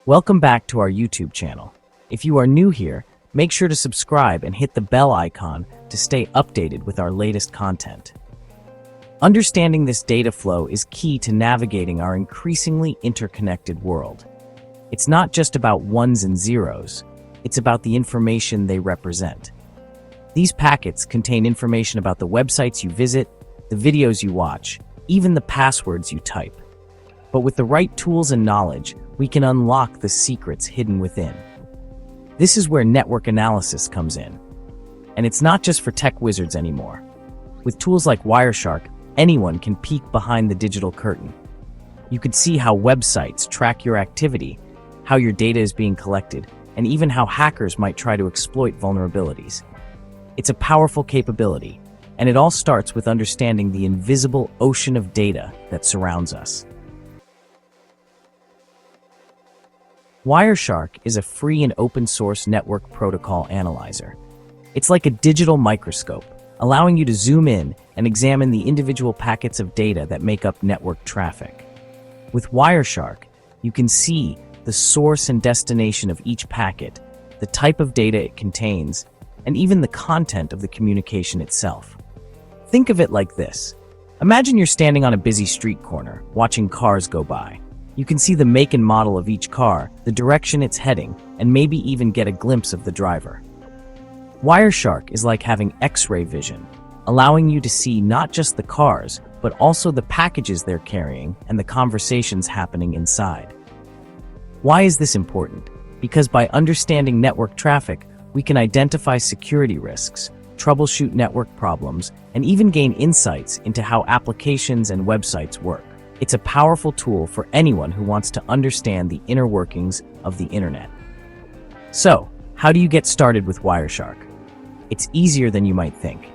Welcome back to our YouTube channel. If you are new here, make sure to subscribe and hit the bell icon to stay updated with our latest content. Understanding this data flow is key to navigating our increasingly interconnected world. It's not just about ones and zeros, it's about the information they represent. These packets contain information about the websites you visit, the videos you watch, even the passwords you type. But with the right tools and knowledge, we can unlock the secrets hidden within. This is where network analysis comes in. And it's not just for tech wizards anymore. With tools like Wireshark, anyone can peek behind the digital curtain. You can see how websites track your activity, how your data is being collected, and even how hackers might try to exploit vulnerabilities. It's a powerful capability, and it all starts with understanding the invisible ocean of data that surrounds us. Wireshark is a free and open-source network protocol analyzer. It's like a digital microscope, allowing you to zoom in and examine the individual packets of data that make up network traffic. With Wireshark, you can see the source and destination of each packet, the type of data it contains, and even the content of the communication itself. Think of it like this. Imagine you're standing on a busy street corner, watching cars go by. You can see the make and model of each car, the direction it's heading, and maybe even get a glimpse of the driver. Wireshark is like having X-ray vision, allowing you to see not just the cars, but also the packages they're carrying and the conversations happening inside. Why is this important? Because by understanding network traffic, we can identify security risks, troubleshoot network problems, and even gain insights into how applications and websites work. It's a powerful tool for anyone who wants to understand the inner workings of the internet. So, how do you get started with Wireshark? It's easier than you might think.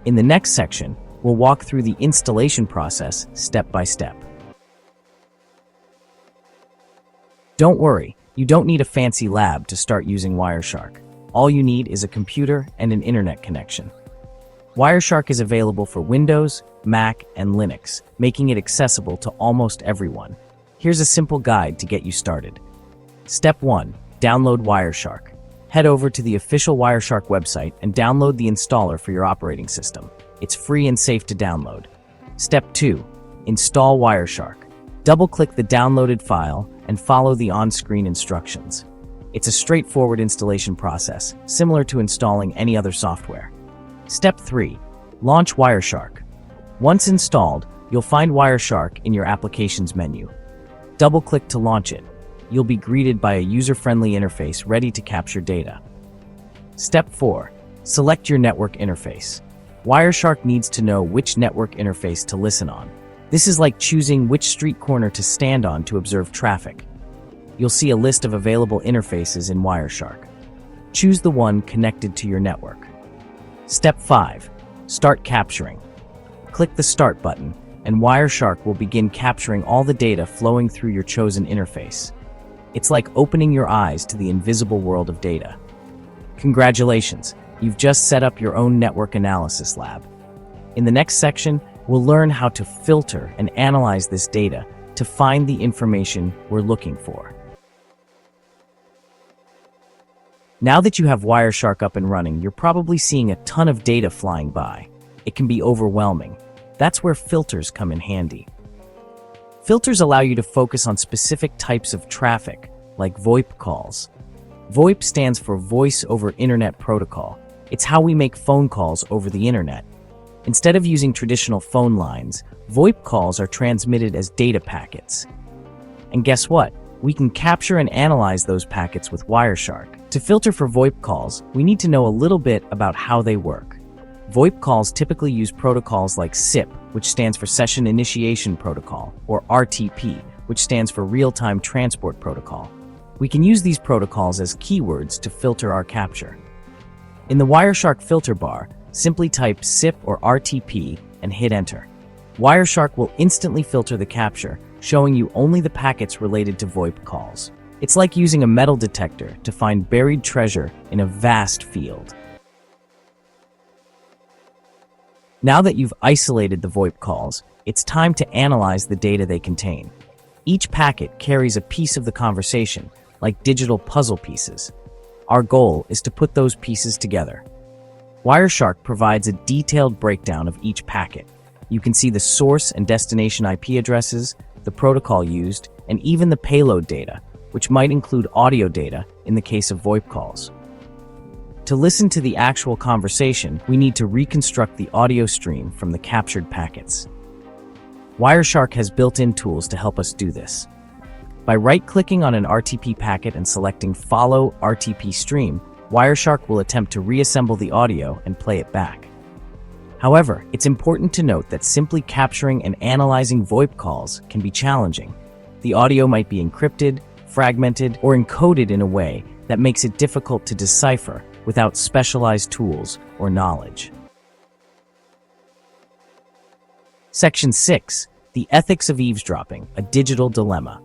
In the next section, we'll walk through the installation process step by step. Don't worry, you don't need a fancy lab to start using Wireshark. All you need is a computer and an internet connection. Wireshark is available for Windows, Mac, and Linux, making it accessible to almost everyone. Here's a simple guide to get you started. Step 1. Download Wireshark. Head over to the official Wireshark website and download the installer for your operating system. It's free and safe to download. Step 2. Install Wireshark. Double-click the downloaded file and follow the on-screen instructions. It's a straightforward installation process, similar to installing any other software. Step 3. Launch Wireshark. Once installed, you'll find Wireshark in your Applications menu. Double-click to launch it. You'll be greeted by a user-friendly interface ready to capture data. Step 4. Select your network interface. Wireshark needs to know which network interface to listen on. This is like choosing which street corner to stand on to observe traffic. You'll see a list of available interfaces in Wireshark. Choose the one connected to your network. Step 5. Start capturing. Click the Start button, and Wireshark will begin capturing all the data flowing through your chosen interface. It's like opening your eyes to the invisible world of data. Congratulations, you've just set up your own network analysis lab. In the next section, we'll learn how to filter and analyze this data to find the information we're looking for. Now that you have Wireshark up and running, you're probably seeing a ton of data flying by. It can be overwhelming. That's where filters come in handy. Filters allow you to focus on specific types of traffic, like VoIP calls. VoIP stands for Voice over Internet Protocol. It's how we make phone calls over the internet. Instead of using traditional phone lines, VoIP calls are transmitted as data packets. And guess what? We can capture and analyze those packets with Wireshark. To filter for VoIP calls, we need to know a little bit about how they work. VoIP calls typically use protocols like SIP, which stands for Session Initiation Protocol, or RTP, which stands for Real-Time Transport Protocol. We can use these protocols as keywords to filter our capture. In the Wireshark filter bar, simply type SIP or RTP and hit Enter. Wireshark will instantly filter the capture, showing you only the packets related to VoIP calls. It's like using a metal detector to find buried treasure in a vast field. Now that you've isolated the VoIP calls, it's time to analyze the data they contain. Each packet carries a piece of the conversation, like digital puzzle pieces. Our goal is to put those pieces together. Wireshark provides a detailed breakdown of each packet. You can see the source and destination IP addresses, the protocol used, and even the payload data, which might include audio data in the case of VoIP calls. To listen to the actual conversation, we need to reconstruct the audio stream from the captured packets. Wireshark has built-in tools to help us do this. By right-clicking on an RTP packet and selecting Follow RTP Stream, Wireshark will attempt to reassemble the audio and play it back. However, it's important to note that simply capturing and analyzing VoIP calls can be challenging. The audio might be encrypted, fragmented, or encoded in a way that makes it difficult to decipher without specialized tools or knowledge. Section 6. The Ethics of Eavesdropping, a Digital Dilemma.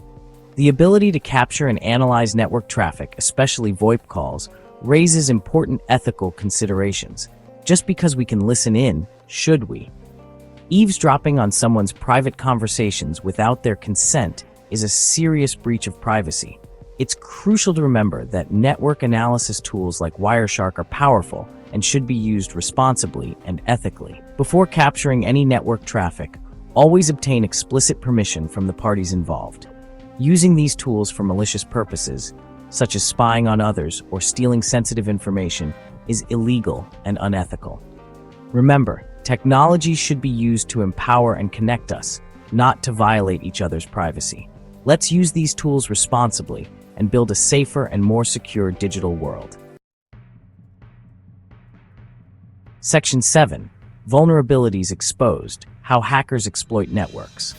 The ability to capture and analyze network traffic, especially VoIP calls, raises important ethical considerations. Just because we can listen in, should we? Eavesdropping on someone's private conversations without their consent is a serious breach of privacy. It's crucial to remember that network analysis tools like Wireshark are powerful and should be used responsibly and ethically. Before capturing any network traffic, always obtain explicit permission from the parties involved. Using these tools for malicious purposes, such as spying on others or stealing sensitive information, is illegal and unethical. Remember, technology should be used to empower and connect us, not to violate each other's privacy. Let's use these tools responsibly and build a safer and more secure digital world. Section 7. Vulnerabilities exposed: how hackers exploit networks.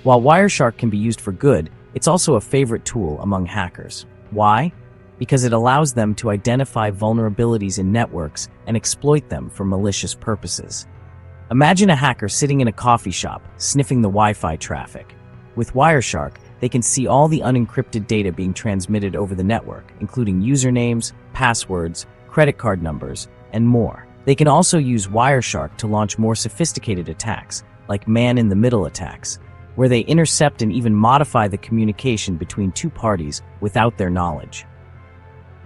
While Wireshark can be used for good, it's also a favorite tool among hackers. Why? Because it allows them to identify vulnerabilities in networks and exploit them for malicious purposes. Imagine a hacker sitting in a coffee shop, sniffing the Wi-Fi traffic. With Wireshark, they can see all the unencrypted data being transmitted over the network, including usernames, passwords, credit card numbers, and more. They can also use Wireshark to launch more sophisticated attacks, like man-in-the-middle attacks, where they intercept and even modify the communication between two parties without their knowledge.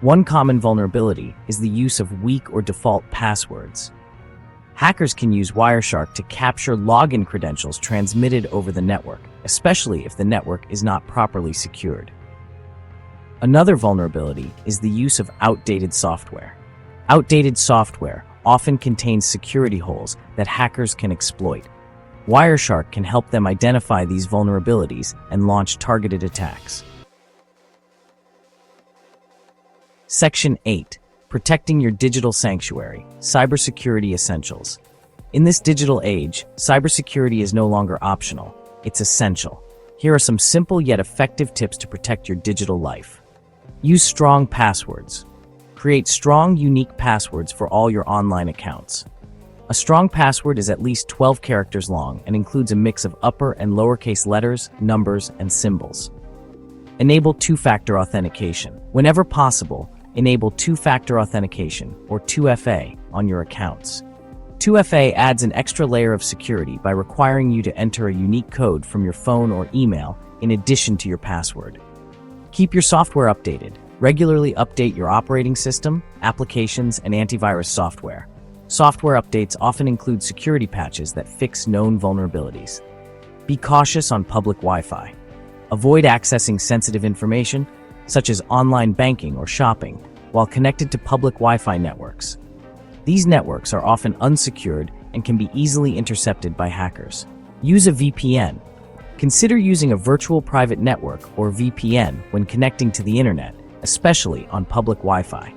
One common vulnerability is the use of weak or default passwords. Hackers can use Wireshark to capture login credentials transmitted over the network, especially if the network is not properly secured. Another vulnerability is the use of outdated software. Outdated software often contains security holes that hackers can exploit. Wireshark can help them identify these vulnerabilities and launch targeted attacks. Section 8. Protecting your digital sanctuary, Cybersecurity Essentials. In this digital age, cybersecurity is no longer optional, it's essential. Here are some simple yet effective tips to protect your digital life. Use strong passwords. Create strong, unique passwords for all your online accounts. A strong password is at least 12 characters long and includes a mix of upper and lowercase letters, numbers, and symbols. Enable two-factor authentication. Whenever possible, enable two-factor authentication, or 2FA, on your accounts. 2FA adds an extra layer of security by requiring you to enter a unique code from your phone or email in addition to your password. Keep your software updated. Regularly update your operating system, applications, and antivirus software. Software updates often include security patches that fix known vulnerabilities. Be cautious on public Wi-Fi. Avoid accessing sensitive information, such as online banking or shopping, while connected to public Wi-Fi networks. These networks are often unsecured and can be easily intercepted by hackers. Use a VPN. Consider using a virtual private network, or VPN, when connecting to the internet, especially on public Wi-Fi.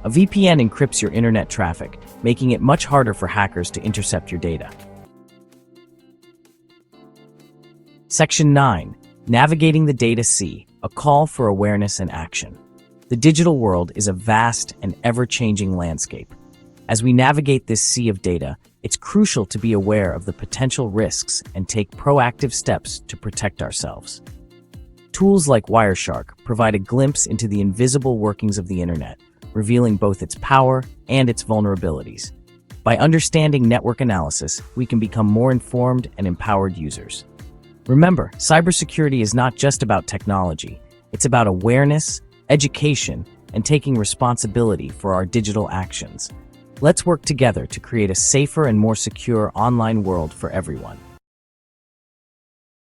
A VPN encrypts your internet traffic, making it much harder for hackers to intercept your data. Section 9. Navigating the Data Sea, a call for awareness and action. The digital world is a vast and ever-changing landscape. As we navigate this sea of data, it's crucial to be aware of the potential risks and take proactive steps to protect ourselves. Tools like Wireshark provide a glimpse into the invisible workings of the internet, revealing both its power and its vulnerabilities. By understanding network analysis, we can become more informed and empowered users. Remember, cybersecurity is not just about technology. It's about awareness, education, and taking responsibility for our digital actions. Let's work together to create a safer and more secure online world for everyone.